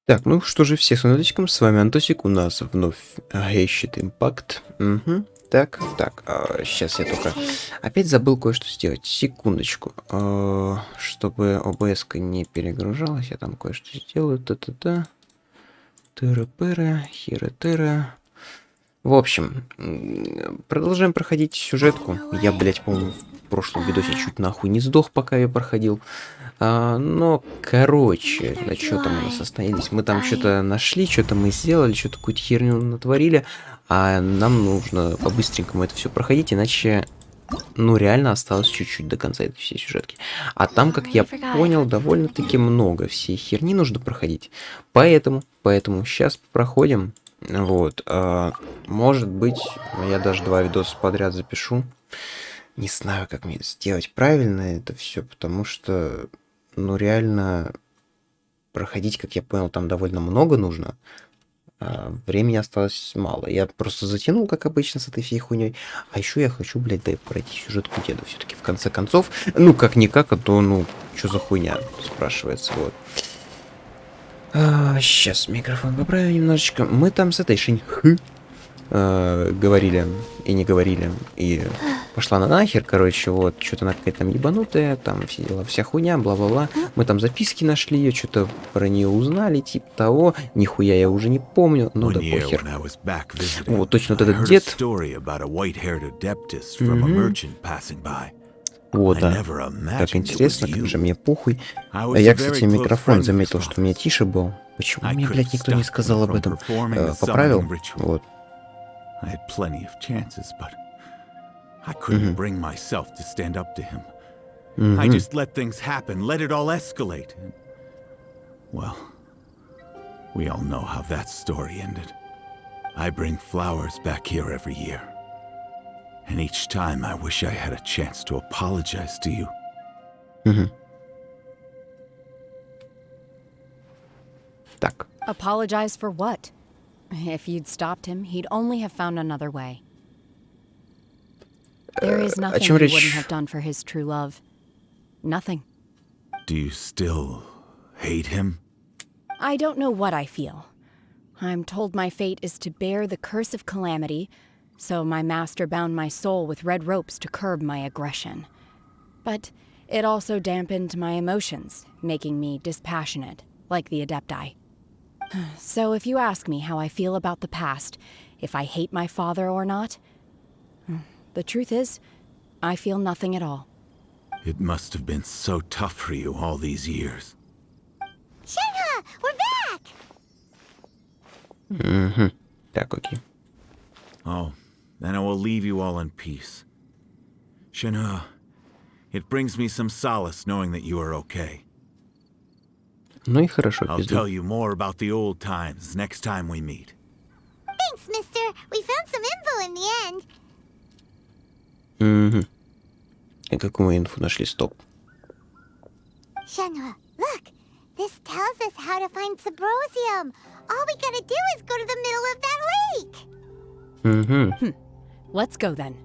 Так, ну что же, всех с удачком, с вами Антосик, у нас вновь ищет импакт. Угу. Так, сейчас я только опять забыл кое-что сделать, секундочку. Чтобы ОБС-ка не перегружалась, я там кое-что сделаю. Та-та-та. Тыра-пыра, хира-тыра. В общем, продолжаем проходить сюжетку. Я, блять, по-моему, в прошлом видосе чуть нахуй не сдох, пока я проходил. Но, короче, на что там у нас остановились? Мы там что-то нашли, что-то мы сделали, что-то какую-то херню натворили. А нам нужно по-быстренькому это все проходить, иначе, ну, реально осталось чуть-чуть до конца этой всей сюжетки. А там, как я понял, довольно-таки много всей херни нужно проходить. Поэтому сейчас проходим. Вот. Может быть, я даже 2 видоса подряд запишу. Не знаю, как мне сделать правильно это все, потому что, ну, реально проходить, как я понял, там довольно много нужно. Времени осталось мало. Я просто затянул, как обычно, с этой всей хуйней. А еще я хочу, блядь, пройти сюжетку деда все-таки в конце концов. Ну, как-никак, а то, ну, что за хуйня, спрашивается, вот. Сейчас микрофон поправим немножечко. Мы там с этой говорили и не говорили, и пошла на нахер, короче, вот, что-то она какая-то там ебанутая, там все дела, вся хуйня, бла-бла-бла. Мы там записки нашли ее, что-то про нее узнали, типа того, нихуя я уже не помню, ну да похер. Вот, точно вот этот дед. Вот, да. Так интересно, как же мне похуй. А я, кстати, микрофон заметил, что у меня тише был. Почему мне, блядь, никто не сказал об этом? Поправил, вот. I had plenty of chances, but I couldn't bring myself to stand up to him. I just let things happen, let it all escalate. Well, we all know how that story ended. I bring flowers back here every year. And each time I wish I had a chance to apologize to you. Так. Apologize for what? If you'd stopped him, he'd only have found another way. There is nothing he wouldn't have done for his true love. Nothing. Do you still hate him? I don't know what I feel. I'm told my fate is to bear the curse of calamity, so my master bound my soul with red ropes to curb my aggression. But it also dampened my emotions, making me dispassionate, like the Adepti. So if you ask me how I feel about the past, if I hate my father or not, the truth is, I feel nothing at all. It must have been so tough for you all these years. Shenhe, we're back! Так, окей. Oh, then I will leave you all in peace. Shenhe, it brings me some solace knowing that you are okay. Ну и хорошо, I'll tell you more about the old times next time we meet. Thanks, mister. We found some info in the end. И какую мы инфу нашли? Стоп. Shenhe, look. This tells us how to find Sybrosium. All we gotta do is go to the middle of that lake. Let's go then.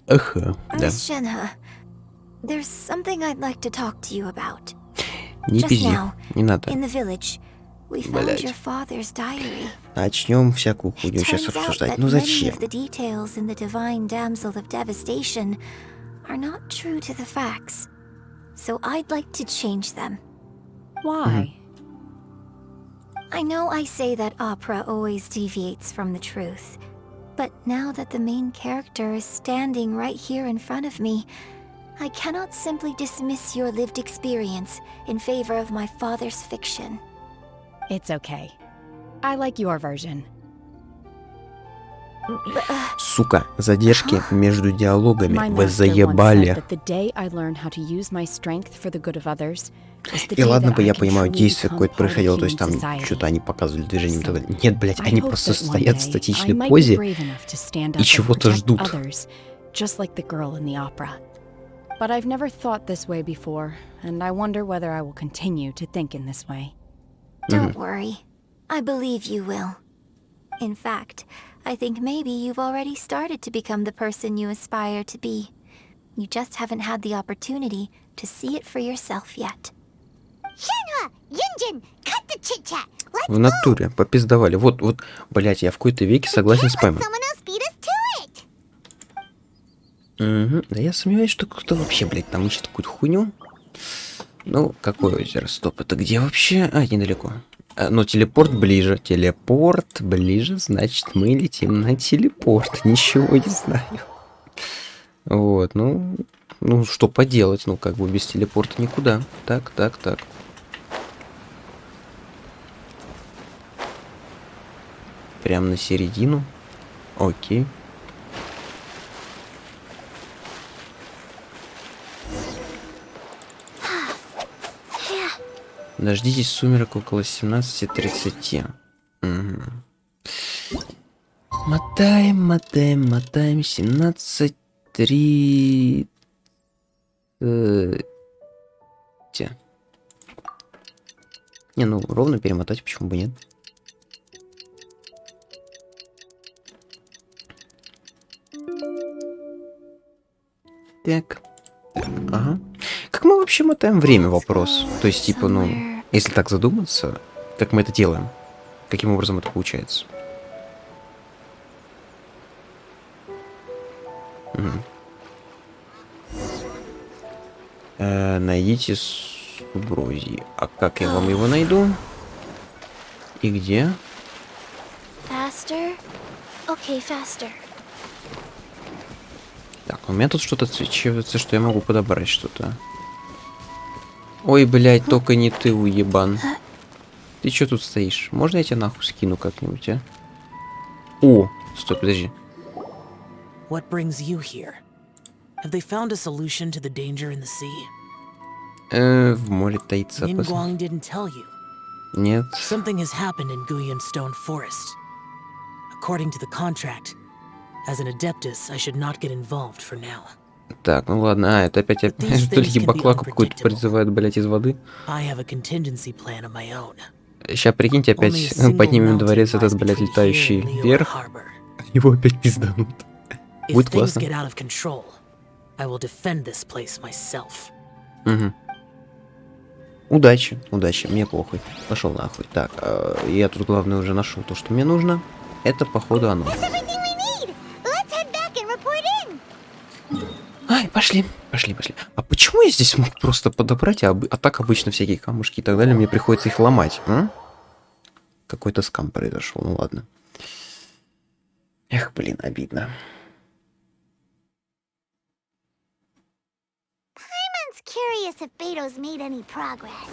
Ага, да. Miss Shenhe, there's something I'd like to talk to you about. Не Just пизди, now, не надо. in the village, we found Блядь. your father's diary. Начнем всякую It хуйню сейчас turns out обсуждать. that Ну many зачем? of the details in the Divine Damsel of Devastation are not true to the facts. So I'd like to change them. Why? I know I say that opera always deviates from the truth, but now that the main character is standing right here in front of me, I cannot simply dismiss your lived experience in favor of my father's fiction. It's okay. I like your version. Сука, задержки между диалогами. My Вы master once заебали. said that the day I learn how to use my strength for the good of others is the И day ладно that бы I я can понимаю, truly действие become какое-то part of происходило, то есть human там society. что-то они показывали движением и так далее. So, Нет, блядь, I они hope просто that one стоят в day статичной I might be позе brave enough to stand и up and чего-то protect ждут. others, just like the girl in the opera. But I've never thought this way before, and I wonder whether I will continue to think in this way. Don't worry. I believe you will. In fact, I think maybe you've already started to become the person you aspire to be. You just haven't had the opportunity to see it for yourself yet. Shanhua, Yunjin, cut the chit-chat. Let's В натуре, попиздовали. Вот, блять, я в какой-то веке согласен с Пэмом. someone else beat us to it. Угу. Да я сомневаюсь, что кто-то вообще, блядь, там ищет какую-то хуйню. Ну, какое озеро? Стоп, это где вообще? А, недалеко. Но телепорт ближе. Телепорт ближе, значит, мы летим на телепорт. Ничего не знаю. Вот, ну, что поделать? Ну, как бы без телепорта никуда. Так. Прям на середину. Окей. Дождитесь сумерек около 17:30. Угу. Мотаем. 17:30. Не, ну ровно перемотать, почему бы нет? Так, ага. Как мы вообще мотаем время, вопрос? То есть, типа, ну, если так задуматься, как мы это делаем? Каким образом это получается? Найдите Субрози. А как я вам его найду? И где? Faster? Okay, faster. Так, у меня тут что-то отсвечивается, что я могу подобрать что-то. Ой, блядь, только не ты, уебан. Ты чё тут стоишь? Можно я тебя нахуй скину как-нибудь, а? О, стой, подожди. What brings you here? Have they found a solution to the danger in the sea? В море таится опасность. Ningguang didn't tell you. Нет. Something has happened in Guyan Stone Forest. According to the contract, as an adeptus, I should not get involved for now. Так, ну ладно, это опять то ли ебаклаку какой-то призывают, блять, из воды. I have a contingency plan of my own. Сейчас, прикиньте, опять поднимем дворец этот, блять, летающий вверх. Его опять пизданут. Будет классно. Угу. Удачи, мне похуй. Пошел нахуй. Так, я тут главное уже нашел то, что мне нужно. Это, походу, оно. Ай, пошли. А почему я здесь мог просто подобрать, а так обычно всякие камушки и так далее, мне приходится их ломать, а? Какой-то скам произошел, ну ладно. Эх, блин, обидно. Curious if Beto's made any progress.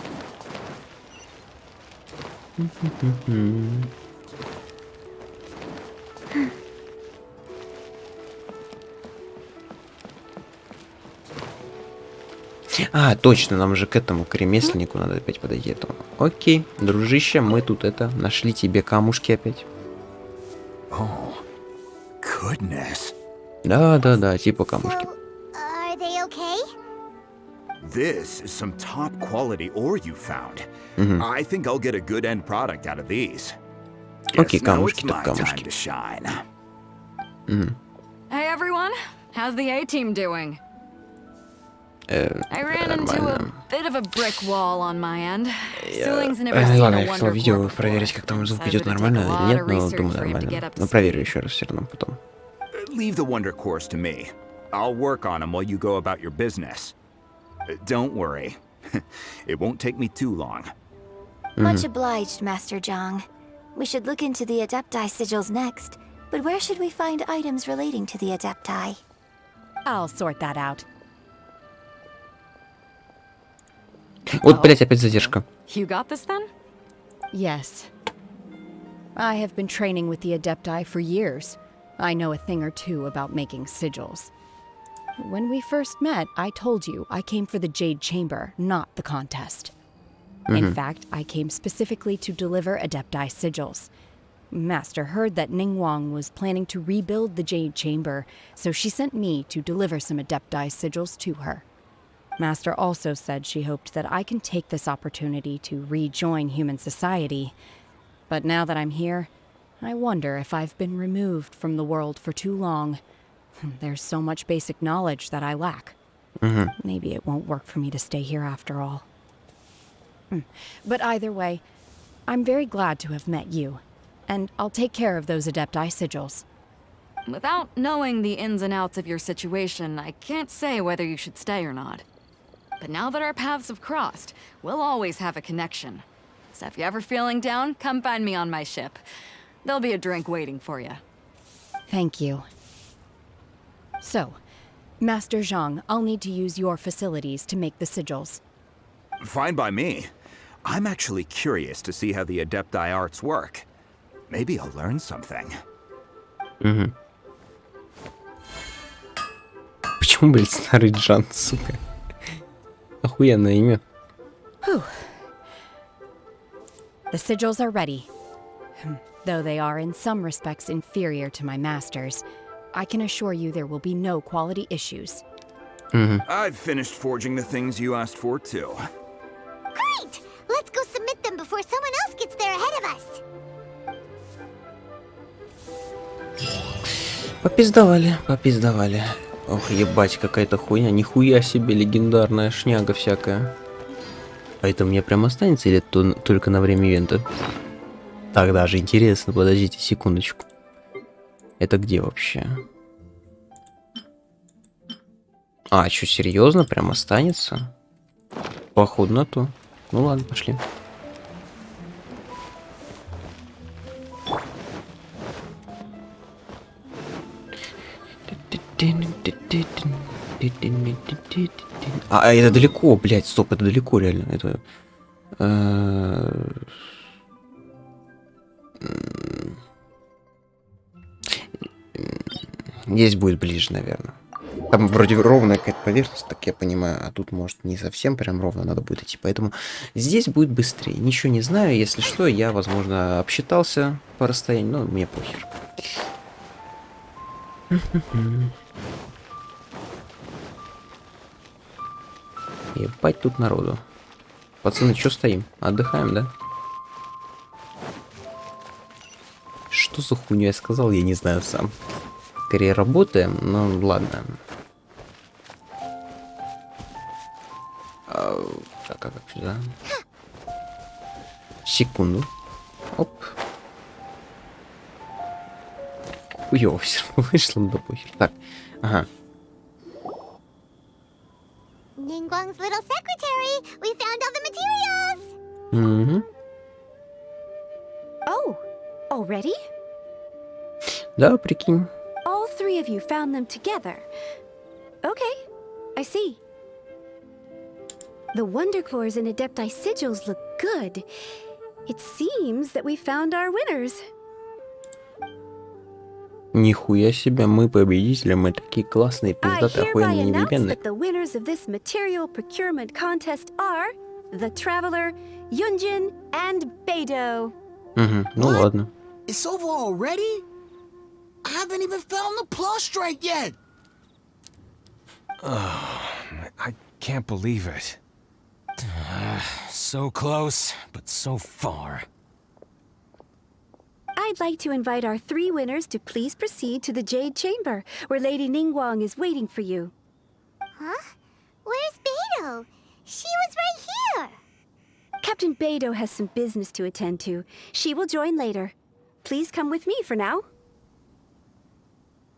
А, точно, нам же к этому, к ремесленнику надо опять подойти. Этому. Окей, дружище, мы тут нашли тебе камушки опять. Oh, goodness. Да, типа камушки. Are they okay? This is some top quality ore you found. I think I'll get a good end product out of these. Окей, Guess now камушки, it's так my time камушки. to shine. Hey everyone, how's the A-team doing? I ran into a Нормально. bit of a brick wall on my end. Ceiling's never seen Ладно, a я хотел wonder видео before. проверить, как там звук Says идет it'd take нормально a или lot нет, of но research думаю for him to нормально. get up to Но проверю speed. еще раз все равно потом. Leave the wonder cores to me. I'll work on them while you go about your business. Don't worry. It won't take me too long. Much obliged, Master Zhang. We should look into the Adepti sigils next, but where should we find items relating to the Adepti? I'll sort that out. Вот, блять, опять задержка. You got this then? Yes. I have been training with the Adepti for years. I know a thing or two about making sigils. When we first met, I told you I came for the Jade Chamber, not the contest. In fact, I came specifically to deliver Adepti sigils. Master heard that Ningguang was planning to rebuild the Jade Chamber, so she sent me to deliver some Adepti sigils to her. Master also said she hoped that I can take this opportunity to rejoin human society. But now that I'm here, I wonder if I've been removed from the world for too long. There's so much basic knowledge that I lack. Maybe it won't work for me to stay here after all. But either way, I'm very glad to have met you. And I'll take care of those Adepti sigils. Without knowing the ins and outs of your situation, I can't say whether you should stay or not. But now that our paths have crossed, we'll always have a connection. So if you're ever feeling down, come find me on my ship. There'll be a drink waiting for you. Thank you. So, Master Zhang, I'll need to use your facilities to make the sigils. Fine by me. I'm actually curious to see how the Adepti arts work. Maybe I'll learn something. Почему, блядь, старый Джан, сука? Охуенное имя. Whew. The sigils are ready. Though they are in some respects inferior to my master's, I can assure you there will be no quality issues. I've finished forging the things you asked for, too. Great! Let's go submit them before someone else gets there ahead of us. Попиздовали, попиздовали. Ох, ебать, какая-то хуйня. Нихуя себе, легендарная шняга всякая. А это мне прям останется или только на время ивента? Так, даже интересно, подождите секундочку. Это где вообще? А, что, серьезно? Прям останется? Походу на то. Ну ладно, пошли. А, это далеко, блядь, стоп, это далеко реально. Это... Здесь будет ближе, наверное. Там вроде ровная какая-то поверхность, так я понимаю, а тут, может, не совсем прям ровно надо будет идти, поэтому здесь будет быстрее. Ничего не знаю, если что, я, возможно, обсчитался по расстоянию, но мне похер. Ебать тут народу. Пацаны, что стоим? Отдыхаем, да? Что за хуйню я сказал, я не знаю сам. Скорее работаем, но ладно. Так, а как сюда? Секунду. Оп. Хуёво все равно вышло, да похер. Так, ага. Ningguang's little secretary! We found all the materials! Oh, already? Да, прикинь. All three of you found them together. Okay, I see. The Wonder Cores and Adepti sigils look good. It seems that we found our winners. Нихуя себе, мы победители, мы такие классные, I пиздатые, hereby охуенные, announce невименные. that the winners of this material procurement contest are the Traveler, Yunjin, and Beidou. Угу, ну What? ладно. It's over already? I haven't even found the plus strike yet. I can't believe it. So close, but so far. I'd like to invite our three winners to please proceed to the Jade Chamber, where Lady Ningguang is waiting for you. Huh? Where's Beidou? She was right here! Captain Beidou has some business to attend to. She will join later. Please come with me for now.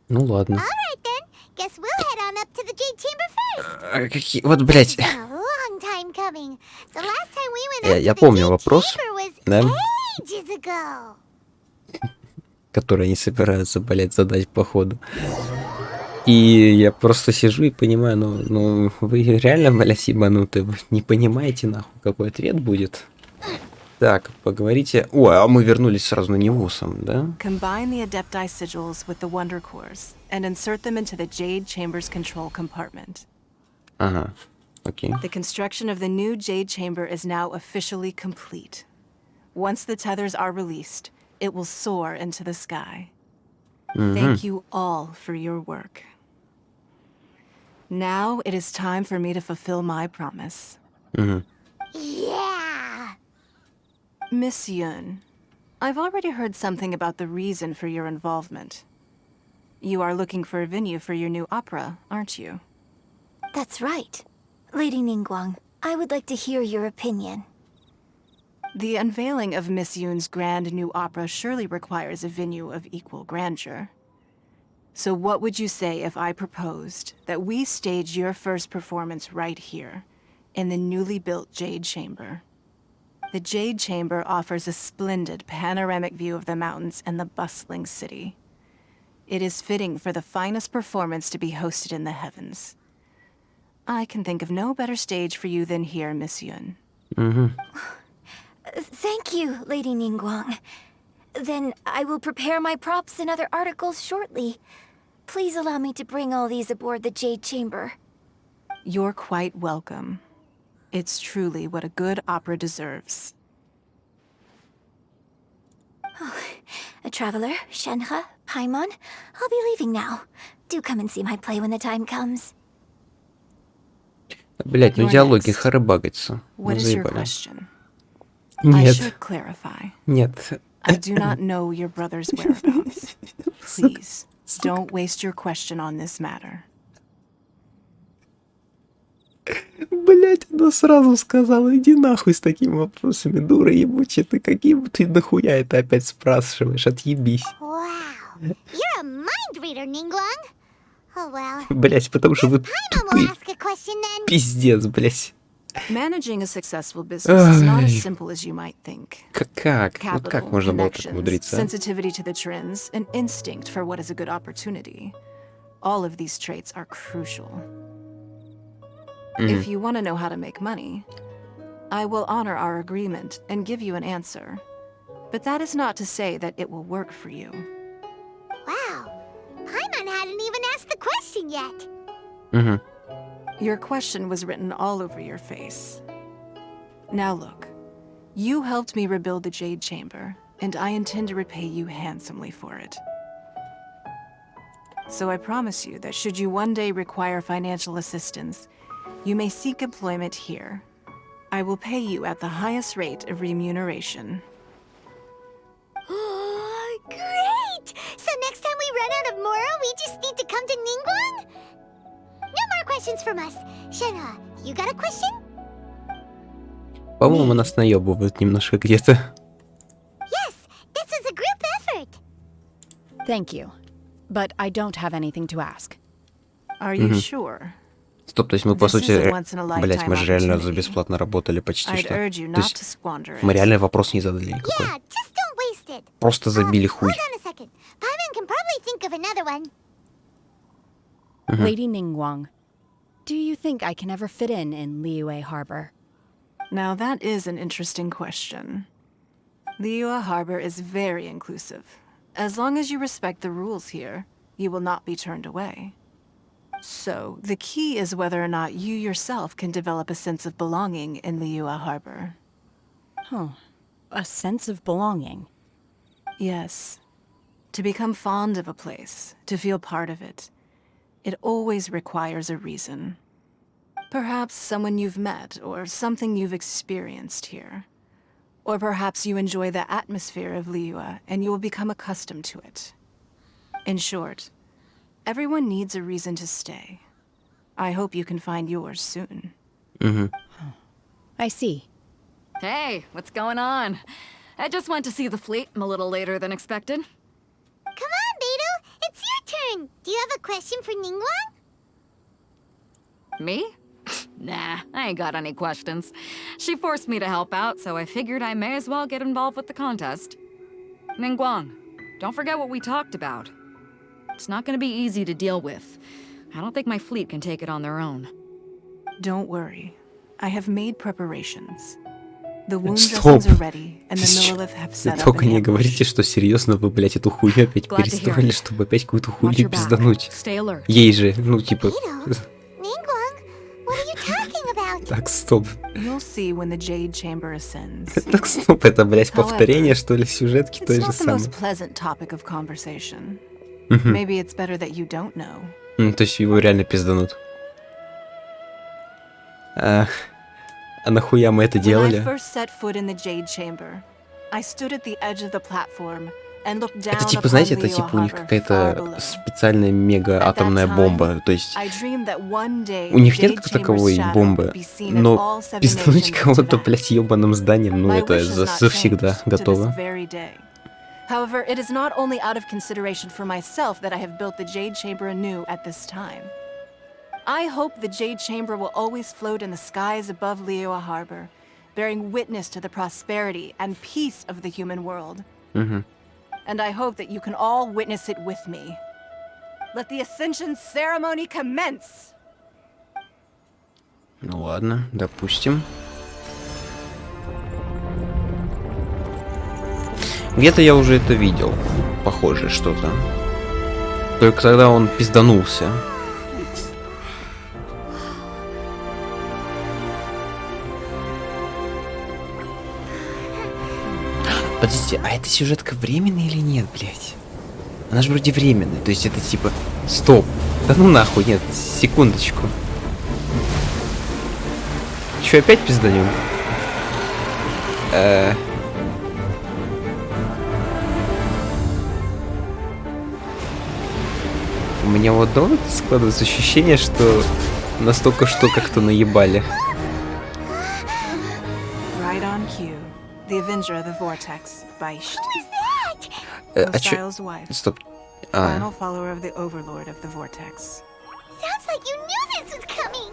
Ну ладно. Alright then, guess we'll head on up to the Jade Chamber first! Какие... Вот, блядь. It's been a long time coming. The last time we went up Я to the помню Jade вопрос, Chamber was да, ages ago. который они собираются, блядь, задать по ходу. И я просто сижу и понимаю, ну вы реально, блядь, ебанутые, вы не понимаете, нахуй, какой ответ будет. Так, поговорите... О, а мы вернулись сразу на него сам, да? Combine the Adepti sigils with the Wonder Cores and insert them into the Jade Chamber's control compartment. Ага, окей. The construction of the new Jade Chamber is now officially complete. Once the tethers are released, it will soar into the sky. Thank you all for your work. Now it is time for me to fulfill my promise. Yeah! Miss Yun, I've already heard something about the reason for your involvement. You are looking for a venue for your new opera, aren't you? That's right. Lady Ningguang, I would like to hear your opinion. The unveiling of Miss Yoon's grand new opera surely requires a venue of equal grandeur. So what would you say if I proposed that we stage your first performance right here, in the newly built Jade Chamber? The Jade Chamber offers a splendid panoramic view of the mountains and the bustling city. It is fitting for the finest performance to be hosted in the heavens. I can think of no better stage for you than here, Miss Yoon. Thank you, Lady Ningguang. Then I will prepare my props and other articles shortly. Please allow me to bring all these aboard the Jade Chamber. You're quite welcome. It's truly what a good opera deserves. A traveler, Shenhe, Paimon, I'll be leaving now. Do come and see my play when the time comes. Блять, ну диалоги харыбагаются. What is your question? I Нет. should clarify. Нет. I do not know your brother's whereabouts. Please, don't waste your question on this matter. Блять, она сразу сказала, иди нахуй с такими вопросами, дура ебучая, ты каким ты нахуя это опять спрашиваешь, отъебись. Wow, you're a mind reader, Ningguang. Oh well. Блять, потому что вы Paimon will ask a question then. пиздец, блять. Managing a successful business is not as simple as you might think. Как? Вот как Capital, можно было так connections, умудриться? sensitivity to the trends, and instinct for what is a good opportunity. All of these traits are crucial. If you want to know how to make money, I will honor our agreement and give you an answer. But that is not to say that it will work for you. Wow, Paimon hadn't even asked the question yet. Your question was written all over your face. Now look, you helped me rebuild the Jade Chamber, and I intend to repay you handsomely for it. So I promise you that should you one day require financial assistance, you may seek employment here. I will pay you at the highest rate of remuneration. Oh, great! So next time we run out of Moro, we just need to come to Ningguang? No more questions from us. Shenhe, you got a question? По-моему, нас наебывают немножко где-то. Yes, this is a group effort. Thank you. But I don't have anything to ask. Are you sure? Стоп, то есть мы по This сути, is a once-in-a-lifetime блять, мы же реально за opportunity. бесплатно работали почти I'd что. urge you То not есть to squander мы it. реально вопрос не задали никакой. Yeah, just don't waste it. Просто забили хуй. Hold on a second. Paimon can probably think of another one. Lady Ningguang, do you think I can ever fit in Liyue Harbor? Now that is an interesting question. Liyue Harbor is very inclusive. As long as you respect the rules here, you will not be turned away. So, the key is whether or not you yourself can develop a sense of belonging in Liyue Harbor. A sense of belonging. Yes. To become fond of a place, to feel part of it, it always requires a reason. Perhaps someone you've met, or something you've experienced here. Or perhaps you enjoy the atmosphere of Liyue and you will become accustomed to it. In short, everyone needs a reason to stay. I hope you can find yours soon. I see. Hey, what's going on? I just went to see the fleet. I'm a little later than expected. Come on, Beidou. It's your turn. Do you have a question for Ningguang? Me? Nah, I ain't got any questions. She forced me to help out, so I figured I may as well get involved with the contest. Ningguang, don't forget what we talked about. It's not gonna be easy to deal with. I don't think my fleet can take it on their own. Don't worry. I have made preparations. The wound Стоп. dressings are ready, and the Millelith have set up Только an не ambush. говорите, что серьезно вы, блять, эту хуйню опять Glad to hear перестроили, it. чтобы опять какую-то Watch хуйню your back. пиздануть. Stay alert. Ей же, ну типа... Beidou? Ningguang, what are you talking about? Так, стоп. You'll see when the Jade Chamber ascends. Так, стоп, это, блять, However, повторение, что ли, сюжетки It's той же not the самой. most pleasant topic of conversation. Maybe it's better that you don't know. То есть его реально пизданут. А нахуя мы это When I делали? first set foot in the Jade Chamber, I stood at the edge of the platform, Это типа, знаете, это типа у них какая-то специальная мега-атомная бомба. То есть у них нет как таковой бомбы, но пиздануть кого-то, блядь, ебаным зданием, ну это завсегда готово. However, it is not only out of consideration for myself that I have built the Jade Chamber anew at this time. I hope the Jade Chamber will always float in the skies above Liyue Harbor, bearing witness to the prosperity and peace of the human world. And I hope that you can all witness it with me. Let the Ascension ceremony commence! Ну ладно, допустим. Где-то я уже это видел. Похоже что-то. Только тогда он пизданулся. Подождите, а эта сюжетка временная или нет, блядь? Она же вроде временная, то есть это типа... Стоп! Да ну нахуй, нет, секундочку. Чё, опять пизданем? У меня вот давно складывается ощущение, что настолько что как-то наебали. Right on cue. The Avenger of the Vortex, Beisht. А чё? Стоп. Final follower of the Overlord of the Vortex. Sounds like you knew this was coming.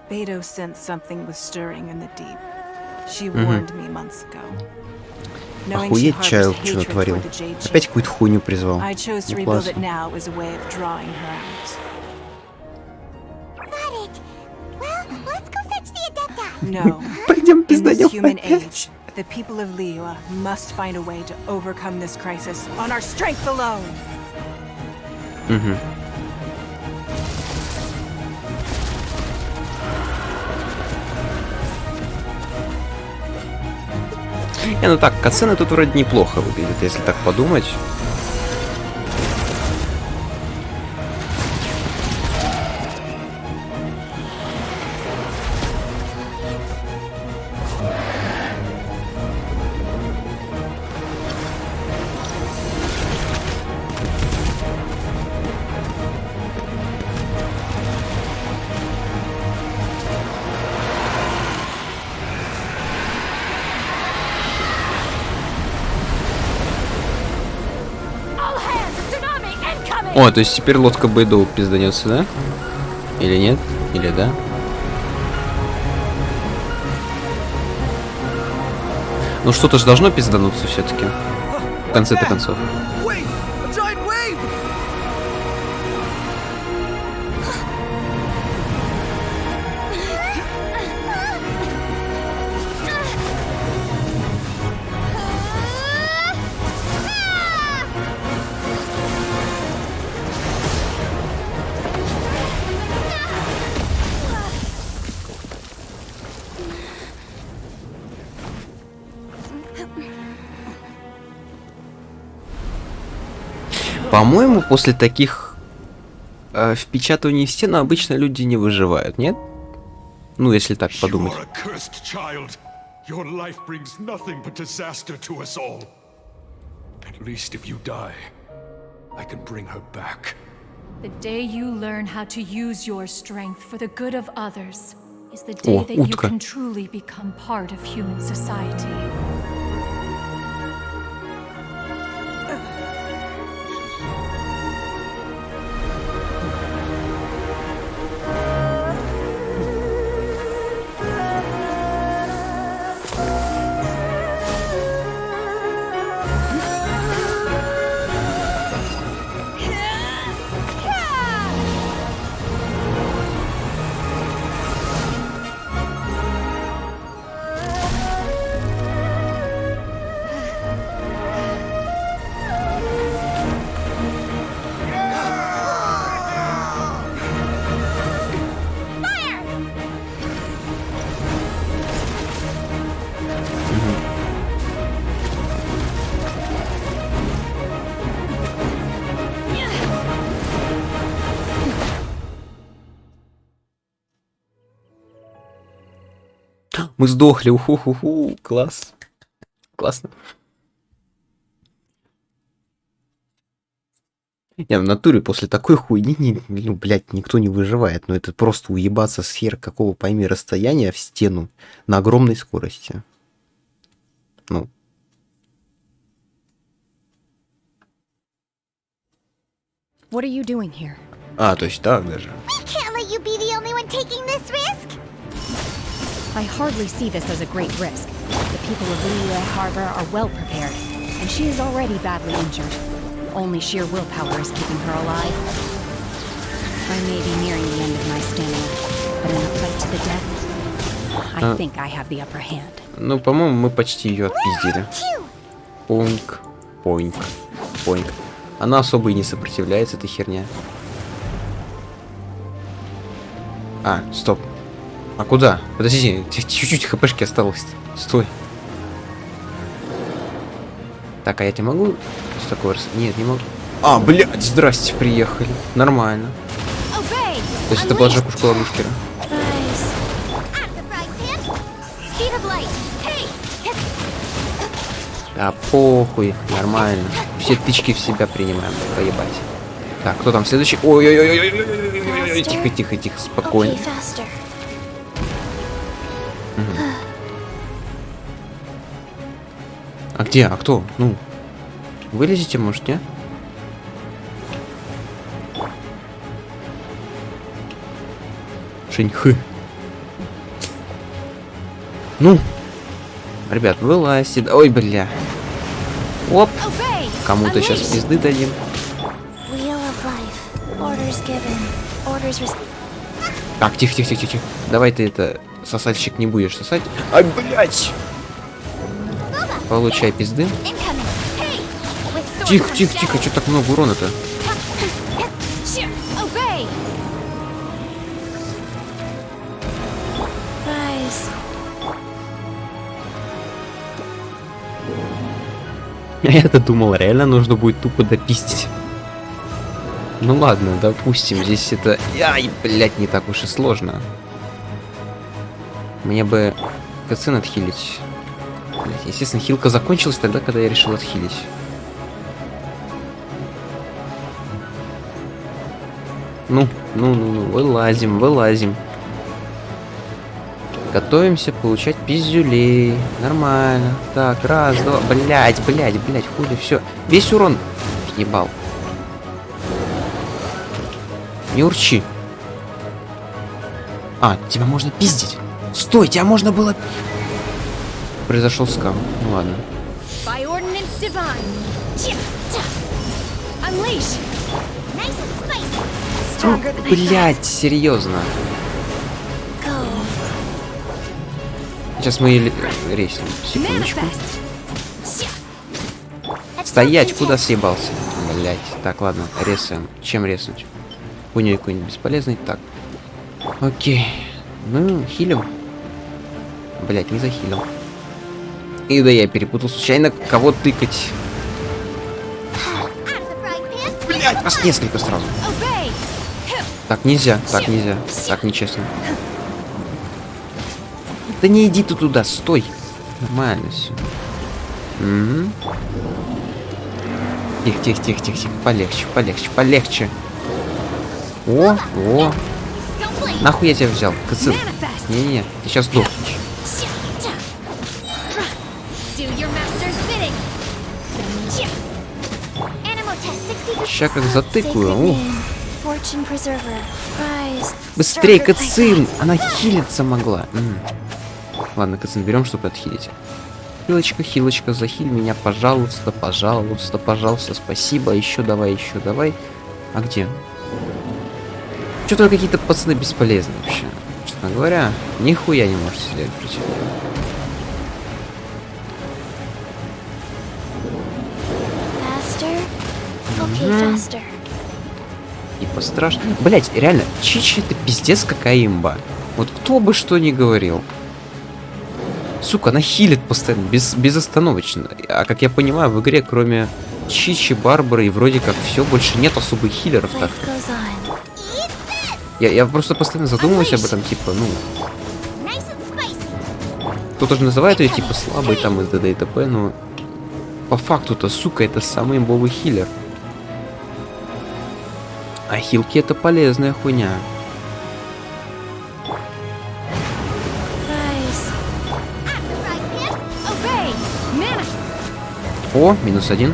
Beidou sensed something was stirring in the deep. She warned me months ago. Охуеть, Чайл, что натворил. Опять какую-то хуйню призвал. I chose to rebuild it now as a way of drawing her out. Got it. Well, let's go fetch the Adepta. No. Пойдем In this пизданем human опять. age, the people of Liyue must find a way to overcome this crisis on our strength alone. Не, ну так, катсцены тут вроде неплохо выглядят, если так подумать. О, то есть теперь лодка Бэйдоу пизданется, да? Или нет? Или да? Ну что-то же должно пиздануться все-таки. В конце-то концов. По-моему, после таких впечатываний в стену обычно люди не выживают, нет? Ну, если так подумать. The day you learn how to use your strength for the good of others is the day that you can truly become part of human society. Мы сдохли, уху-ху-ху, класс. Классно. Не, в натуре после такой хуйни, ну, блядь, никто не выживает. Но это просто уебаться с хер какого пойми расстояния в стену на огромной скорости. Ну. What are you doing here? А, то есть так даже. We can't let you be the only one taking this risk. I hardly see this as a great risk. The people of Liyue Harbor are well prepared, and she is already badly injured. Only sheer willpower is keeping her alive. I may be nearing the end of my stamina, but in a fight to the death, I think I have the upper hand. Ну, по-моему, мы почти ее отпиздили. Пойнк, пойнк, пойнк. Она особо и не сопротивляется, эта херня. А, стоп. А куда? Подожди, чуть-чуть хпшки осталось. Стой. Так, а я тебе могу с такой раз? Нет, не могу. А, блядь, здрасте, приехали. Нормально. То есть это была жакушка ловушкера. Да похуй, нормально. Все тычки в себя принимаем, поебать. Так, кто там следующий? Ой-ой-ой-ой-ой-ой-ой-ой-ой. Тихо, тихо, тихо, спокойно. А где? А кто? Ну, вылезите, может, не? Шеньхы. Ну, ребят, вылазьте. Ой, бля. Оп. Кому-то сейчас пизды дадим. Так, тихо, тихо, тихо, тихо. Давай ты это, сосальщик, не будешь сосать. Ай, блядь. Получай пизды. Тихо, тихо, тихо. Что так много урона-то? Я-то думал, реально нужно будет тупо допистить. Ну ладно, допустим, здесь это... Ай, блядь, не так уж и сложно. Мне бы КЦ отхилить. Блядь, естественно, хилка закончилась тогда, когда я решил отхилить. Ну, вылазим, вылазим. Готовимся получать пиздюлей. Нормально. Так, раз, два. Блядь, блядь, блядь, хули, все. Весь урон ебал. Не урчи. А, тебя можно пиздить. Стой, тебя можно было... Произошел скам. Ну ладно. Ну, блядь, серьезно. Сейчас мы рейснем. Секундочку. Стоять, куда съебался? Блять. Так, ладно, ресаем. Чем резнуть? Хуйней какой-нибудь бесполезный. Так. Окей. Ну, хилим. Блять, не захилил. И да я перепутал случайно, кого тыкать. Блять, вас несколько сразу. Так нельзя, так нельзя. Так нечестно. Да не иди ты туда, стой. Нормально все. Угу. Тихо, тихо, тихо, тихо, тихо. Полегче, полегче, полегче. О, о. Нахуй я тебя взял? Кацин. Не-не-не, ты сейчас сдохнешь. Ща как затыкаю. Быстрее, Кацин! Она хилиться могла. Ладно, Кацин, берем, чтобы отхилить. Хилочка, хилочка, захиль меня, пожалуйста, пожалуйста, пожалуйста, спасибо. Еще давай, еще давай. А где? Что-то какие-то пацаны бесполезные вообще. Честно говоря, нихуя не можете сделать против него. Типа страшно. Блять, реально, Чичи это пиздец какая имба. Вот кто бы что ни говорил. Сука, она хилит постоянно, безостановочно. А как я понимаю, в игре, кроме Чичи, Барбары и вроде как все, больше нет особых хилеров так. Я просто постоянно задумываюсь об этом, типа, ну... Кто-то же называет ее, типа, слабой, там, и т.д. и т.п., но... По факту-то, сука, это самый имбовый хилер. А хилки это полезная хуйня. О, -1.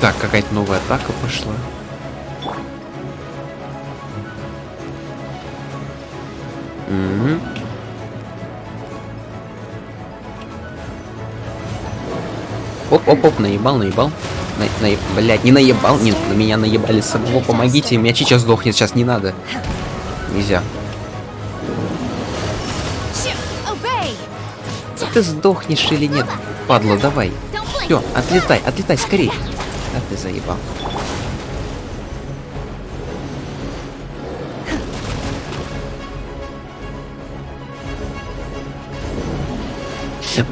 Так, какая-то новая атака пошла. Угу. Оп-оп-оп, наебал. Блять, не наебал. Нет, на меня наебали с собой. Помогите, у меня Чича сдохнет, сейчас не надо. Нельзя. Ты сдохнешь или нет? Падла, давай. Все, отлетай, скорей. Да ты заебал.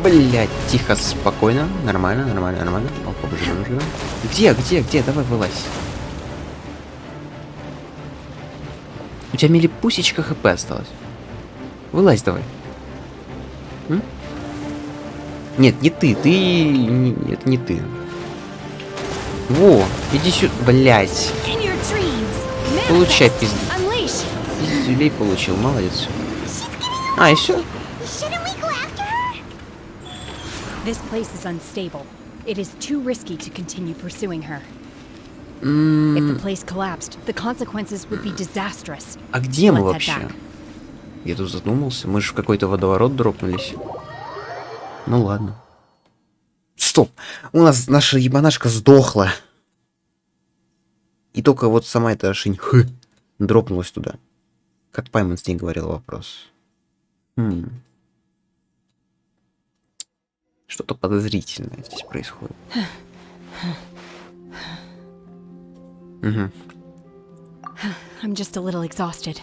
Блять, тихо, спокойно, нормально. Живем. Где? Давай вылазь. У тебя милипусечка хп осталось. Вылазь давай. М? Нет, не ты, это не ты. Во, иди сюда, блять. Получай пизду. Пиздюлей получил, молодец. А, и все. This place is unstable. It is too risky to continue pursuing her. If the place collapsed, the consequences would be disastrous. А где мы вообще? Я тут задумался. Мы же в какой-то водоворот дропнулись. Ну ладно. Стоп! У нас наша ебанашка сдохла. И только вот сама эта шинь дропнулась туда. Как Пайман с ней говорил вопрос. Что-то подозрительное здесь происходит. I'm just a little exhausted.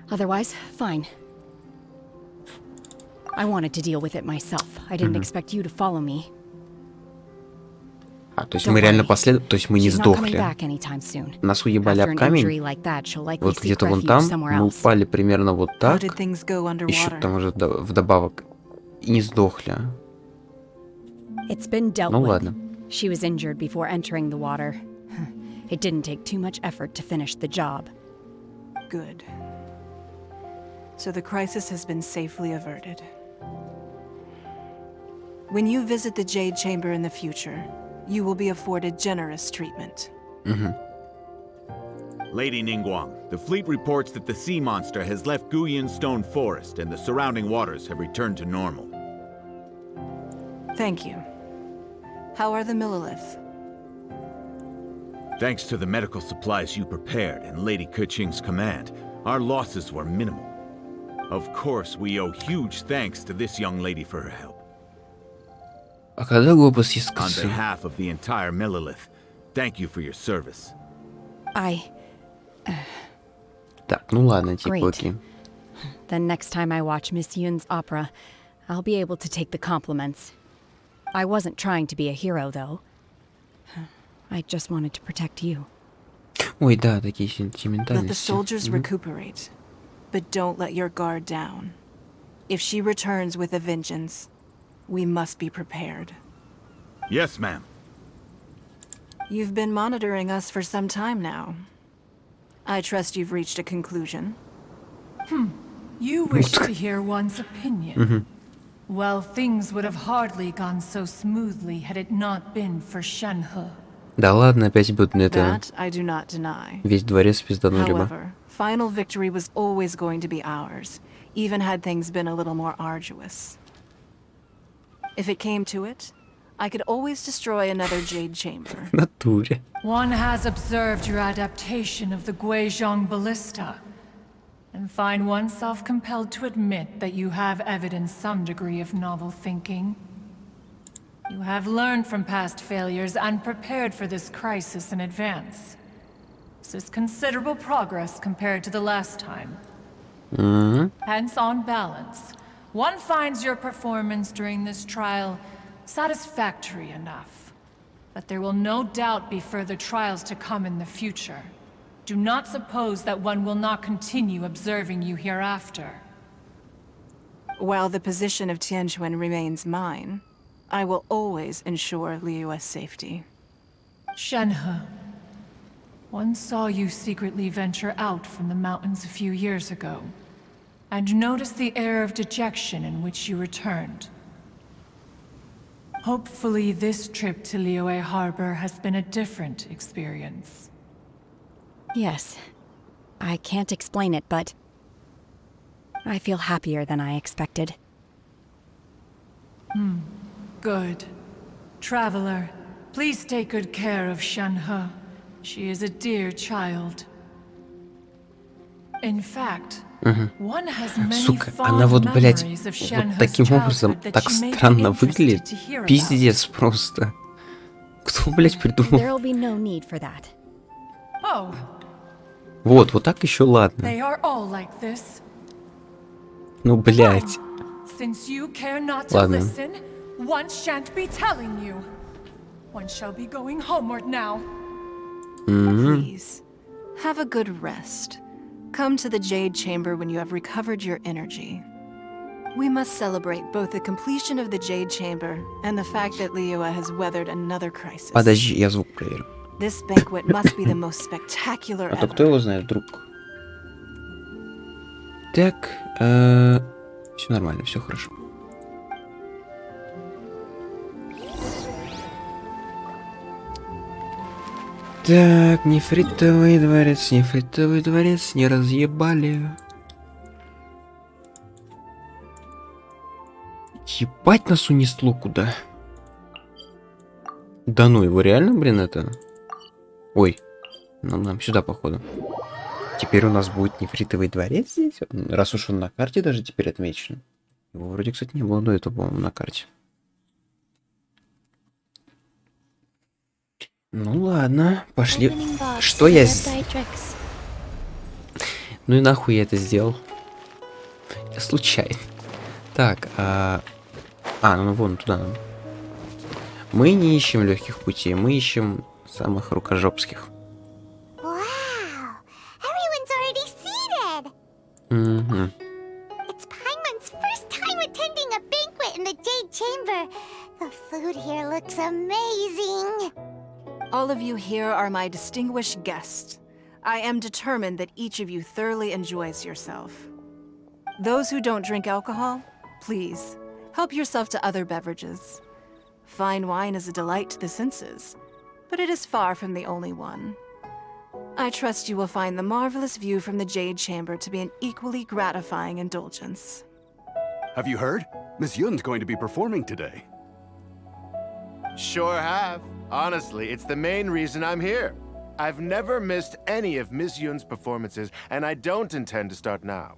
Otherwise, fine. I wanted to deal with it myself. I didn't expect you to follow me. А, то есть мы реально то есть мы не сдохли. Нас уебали об камень. Вот где-то вон там мы упали примерно вот так. Еще там уже вдобавок. И не сдохли. Ну ладно. She was injured before entering the water. It didn't take too much effort to finish the job. Good. So the crisis has been safely averted. When you visit the Jade Chamber in the future, you will be afforded generous treatment. Lady Ningguang, the fleet reports that the sea monster has left Guyan Stone Forest and the surrounding waters have returned to normal. Thank you. How are the Millilith? Thanks to the medical supplies you prepared and Lady Keqing's command, our losses were minimal. Of course, we owe huge thanks to this young lady for her help. А когда глобус есть On behalf of the entire Millilith, thank you for your service. Так, ну ладно, типа, окей. Then next time I watch Miss Yun's opera, I'll be able to take the compliments. I wasn't trying to be a hero, though. I just wanted to protect you. Ой, да, такие сентиментальности. Let the soldiers recuperate, but don't let your guard down. If she returns with a vengeance, we must be prepared. Yes, ma'am. You've been monitoring us for some time now. I trust you've reached a conclusion. You wish to hear one's opinion. Well, things would have hardly gone so smoothly had it not been for Shenhe. Да ладно, опять будут на это. That I do not deny. Весь дворец пизданули бы. However, final victory was always going to be ours, even had things been a little more arduous. If it came to it, I could always destroy another Jade Chamber. В натуре. One has observed your adaptation of the Guizhong Ballista, and find oneself compelled to admit that you have evidenced some degree of novel thinking. You have learned from past failures and prepared for this crisis in advance. This is considerable progress compared to the last time. Hence, on balance, one finds your performance during this trial satisfactory enough. But there will no doubt be further trials to come in the future. Do not suppose that one will not continue observing you hereafter. While the position of Tianquan remains mine, I will always ensure Liyue's safety. Shenhe, one saw you secretly venture out from the mountains a few years ago, and noticed the air of dejection in which you returned. Hopefully this trip to Liyue Harbor has been a different experience. Yes. I can't explain it, but I feel happier than I expected. Good. Traveler, please take good care of Shenhe. She is a dear child. In fact, one has many Сука, fond она вот, блядь, memories of вот Shenhe's таким образом childhood that так she may be странно interested выглядит. to hear about. Пиздец просто. Кто, блядь, придумал? There'll be no need for that. Oh, Вот так еще ладно. they are all like this. Ну, блядь. Since you care not to Ладно. listen, one shan't be telling you. One shall be going homeward now. Please, have a good rest. Come to the Jade Chamber when you have recovered your energy. We must celebrate both the completion of the Jade Chamber and the fact that Liyue has weathered another crisis. Подожди, я звук проверю. This banquet must be the most spectacular А то ever. кто его знает, вдруг? Так, все нормально, все хорошо. Так, нефритовый дворец, не разъебали. Ебать нас унесло куда. Да ну, его реально, блин, это... Ой, нам сюда, походу. Теперь у нас будет нефритовый дворец здесь, раз уж он на карте даже теперь отмечен. Его вроде, кстати, не было до этого, по-моему, на карте. Ну ладно, пошли. Что я... Ну и нахуй я это сделал. Я случайно. Так, ну вон туда надо. Мы не ищем легких путей, мы ищем самых рукожопских. Wow! Everyone's already seated! It's Paimon's first time attending a banquet in the Jade Chamber. The food here looks amazing. All of you here are my distinguished guests. I am determined that each of you thoroughly enjoys yourself. Those who don't drink alcohol, please, help yourself to other beverages. Fine wine is a delight to the senses, but it is far from the only one. I trust you will find the marvelous view from the Jade Chamber to be an equally gratifying indulgence. Have you heard? Miss Yun's going to be performing today. Sure have. Honestly, it's the main reason I'm here. I've never missed any of Miss Yun's performances, and I don't intend to start now.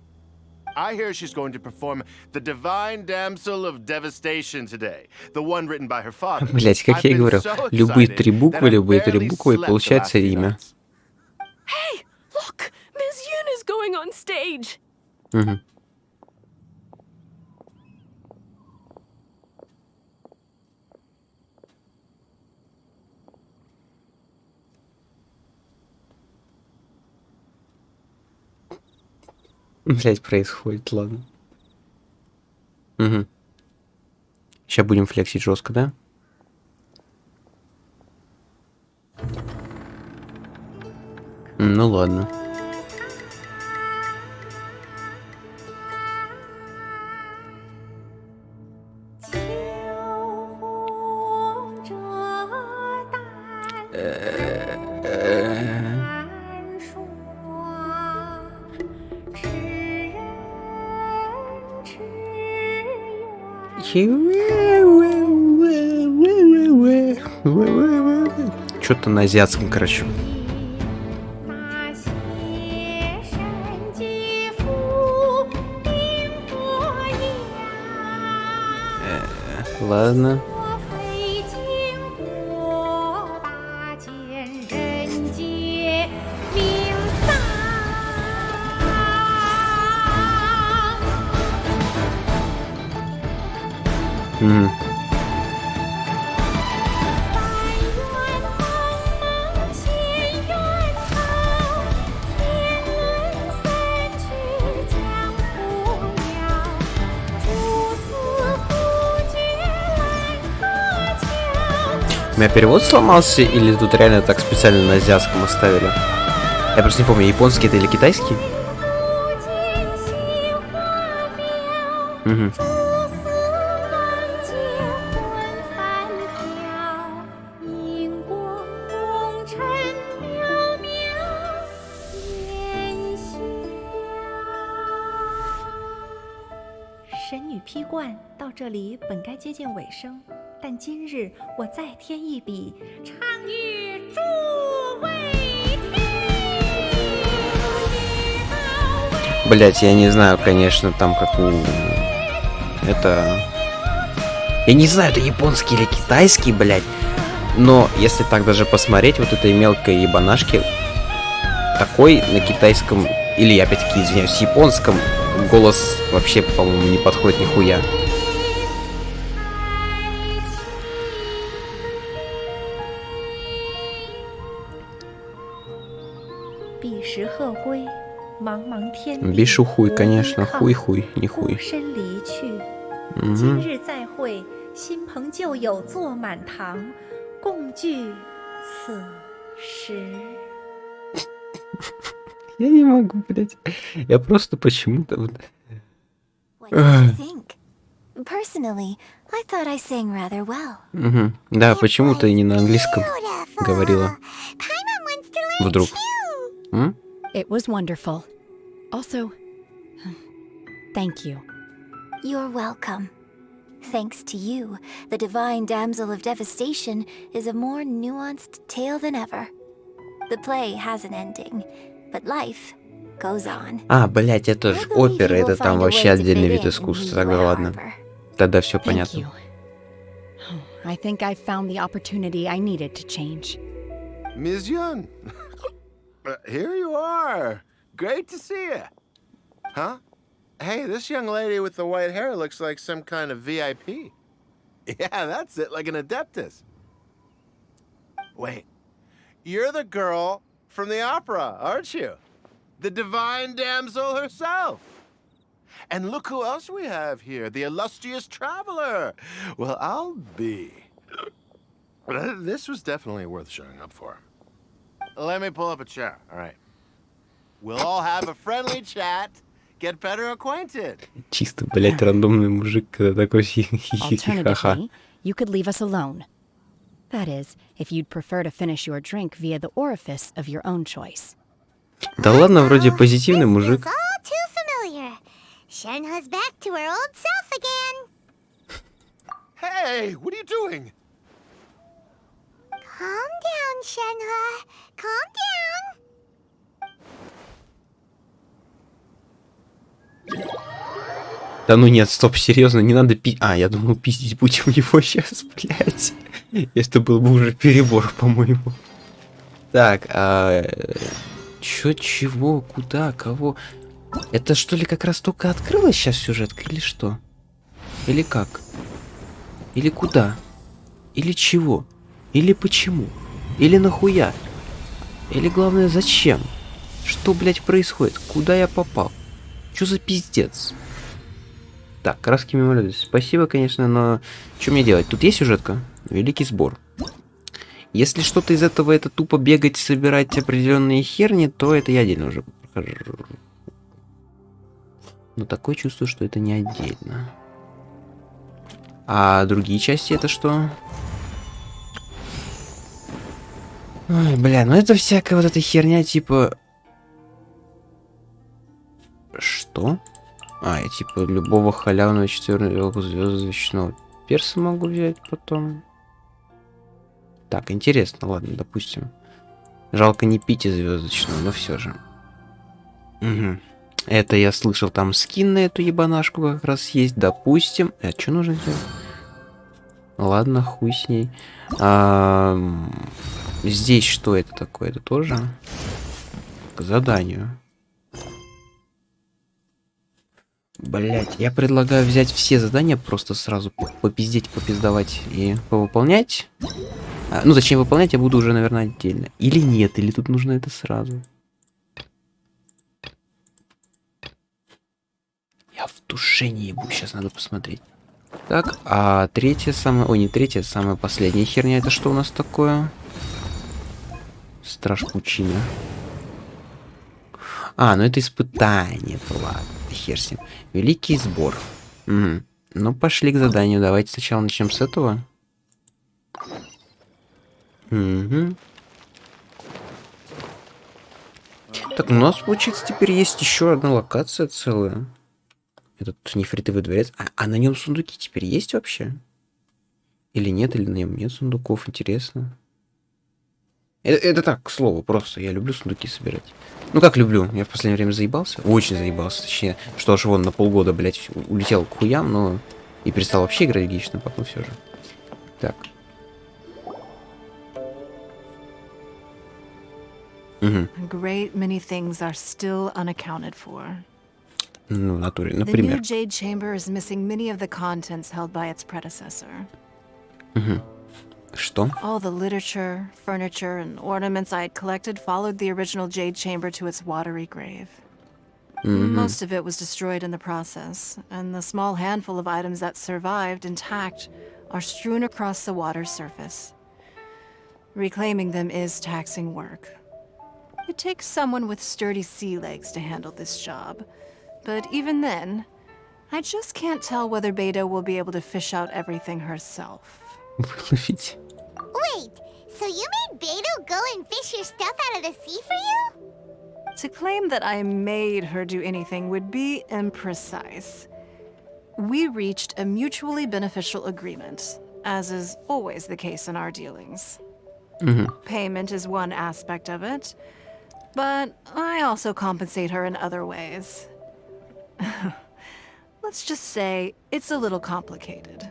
I hear she's going to perform The Divine Damsel of Devastation today, the one written by her father. Блять, как я и говорил, любые три буквы, и получается имя. Hey, look! Miss Yun is going on stage! Блять, происходит, ладно. Сейчас будем флексить жестко, да? Ну ладно. Что-то на азиатском, короче. Ладно. У меня перевод сломался, или тут реально так специально на азиатском оставили? Я просто не помню, японский это или китайский? Угу. Блять, я не знаю, конечно, там как у... Это... Я не знаю, это японский или китайский, блять. Но если так даже посмотреть, вот этой мелкой ебанашки, такой на китайском, или опять-таки, извиняюсь, японском, голос вообще, по-моему, не подходит нихуя. Бишухуй, конечно, хуй-хуй, не хуй. Угу. Я не могу, блядь. Я просто почему-то... Угу. Да, почему ты не на английском говорила? Вдруг. It was wonderful. Also, thank you. You're welcome. Thanks to you, the divine damsel of devastation is a more nuanced tale than ever. The play has an ending, but life goes on. А, блять, это же опера, это там вообще отдельный вид искусства. Тогда ладно. Тогда все понятно. I think I found the opportunity I needed to change. Ms. Yun, here you are. Great to see you. Huh? Hey, this young lady with the white hair looks like some kind of VIP. Yeah, that's it, like an adeptus. Wait, you're the girl from the opera, aren't you? The divine damsel herself. And look who else we have here, the illustrious traveler. Well, I'll be. This was definitely worth showing up for. Let me pull up a chair, all right. We'll all have a friendly chat, get better acquainted. Чисто, блять, рандомный мужик, когда такой хихихихаха. Alternatively, you could leave us alone. That is, if you'd prefer to finish your drink via the orifice of your own choice. Да ладно, вроде позитивный мужик. All too familiar. Shenhe's back to her old self again. Hey, what are you doing? Calm down, Shenhe. Calm down. Да ну нет, стоп, серьезно, не надо пить. А, я думал, пиздить будем его сейчас, блядь. Это был бы уже перебор, по-моему. Так, чё, чего, куда, кого? Это что ли как раз только открылась сейчас сюжетка, или что? Или как? Или куда? Или чего? Или почему? Или нахуя? Или главное, зачем? Что, блядь, происходит? Куда я попал? Чё за пиздец? Так, краски мимолеты. Спасибо, конечно, но что мне делать? Тут есть сюжетка? Великий сбор. Если что-то из этого это тупо бегать, собирать определенные херни, то это я отдельно уже прохожу. Но такое чувство, что это не отдельно. А другие части это что? Ой, бля, ну это всякая вот эта херня типа... Что? А, я типа любого халявного 4-го звездочного перса могу взять потом. Так, интересно, ладно, допустим. Жалко не пить звездочного, но все же. Угу. Это я слышал, там скин на эту ебанашку как раз есть, допустим. А что нужно сделать? Ладно, хуй с ней. Здесь что это такое? Это тоже к заданию. Блять, я предлагаю взять все задания, просто сразу попиздеть, попиздавать и повыполнять. Ну, зачем выполнять, я буду уже, наверное, отдельно. Или нет, или тут нужно это сразу. Я в душе не ебу, сейчас надо посмотреть. Так, а третья самая... Ой, не третья, самая последняя херня. Это что у нас такое? Страж пучины. А, ну это испытание. Ладно, хер с ним. Великий сбор. Угу. Ну, пошли к заданию. Давайте сначала начнем с этого. Угу. Так, у нас, получается, теперь есть еще одна локация целая. Этот нефритовый дворец. А на нем сундуки теперь есть вообще? Или нет, или на нем нет сундуков, интересно. Это так, к слову, просто. Я люблю сундуки собирать. Ну, как люблю. Я в последнее время заебался. Очень заебался. Точнее, что аж вон на полгода, блядь, улетел к хуям, но... И перестал вообще играть в Genshin, но все же. Так. Угу. Great many things are still unaccounted for. Ну, в натуре, The new например. Jade Chamber is missing many of the contents held by its predecessor. Угу. Что? All the literature, furniture, and ornaments I had collected followed the original Jade Chamber to its watery grave. Most of it was destroyed in the process, and the small handful of items that survived intact are strewn across the water's surface. Reclaiming them is taxing work. It takes someone with sturdy sea legs to handle this job, but even then, I just can't tell whether Beta will be able to fish out everything herself. Выловить. Wait, so you made Beto go and fish your stuff out of the sea for you? To claim that I made her do anything would be imprecise. We reached a mutually beneficial agreement, as is always the case in our dealings. Payment is one aspect of it, but I also compensate her in other ways. Let's just say it's a little complicated.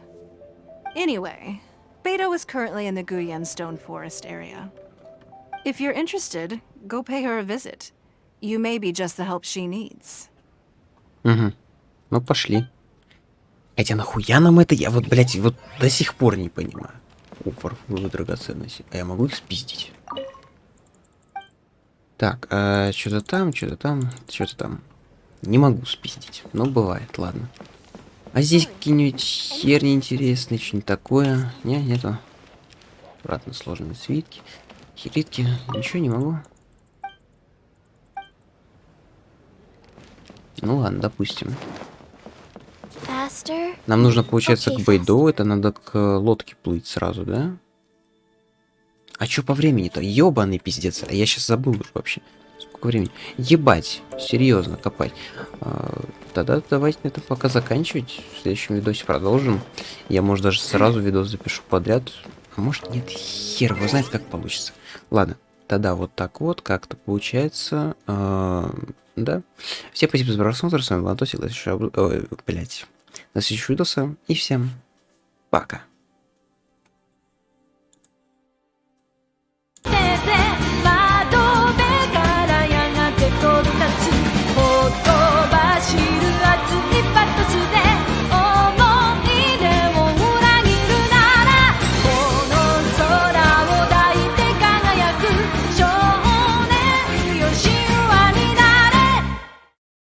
Anyway, Beto is currently in the Guyan Stone Forest area. If you're interested, go pay her a visit. You may be just the help she needs. Ну, пошли. Хотя нахуя нам это? Я вот, блядь, вот до сих пор не понимаю. О, фарфоровые драгоценности. А я могу их спиздить? Так, что-то там, что-то там, что-то там. Не могу спиздить. Но бывает, ладно. А здесь какие-нибудь херни интересные, что-нибудь такое? Не, нету. Обратно сложные свитки. Херитки. Ничего не могу. Ну ладно, допустим. Faster? Нам нужно, получается, Okay, к Бейду. Это надо к лодке плыть сразу, да? А чё по времени-то? Ёбаный пиздец. А я сейчас забыл уже вообще. Сколько времени? Ебать. Серьезно копать. Тогда давайте это пока заканчивать. В следующем видосе продолжим. Я, может, даже сразу видос запишу подряд. А может, нет. Хер его знает, как получится. Ладно. Тогда вот так вот как-то получается. Да. Всем спасибо за просмотр. С вами был Антосик. Блять. До следующего видоса. И всем пока.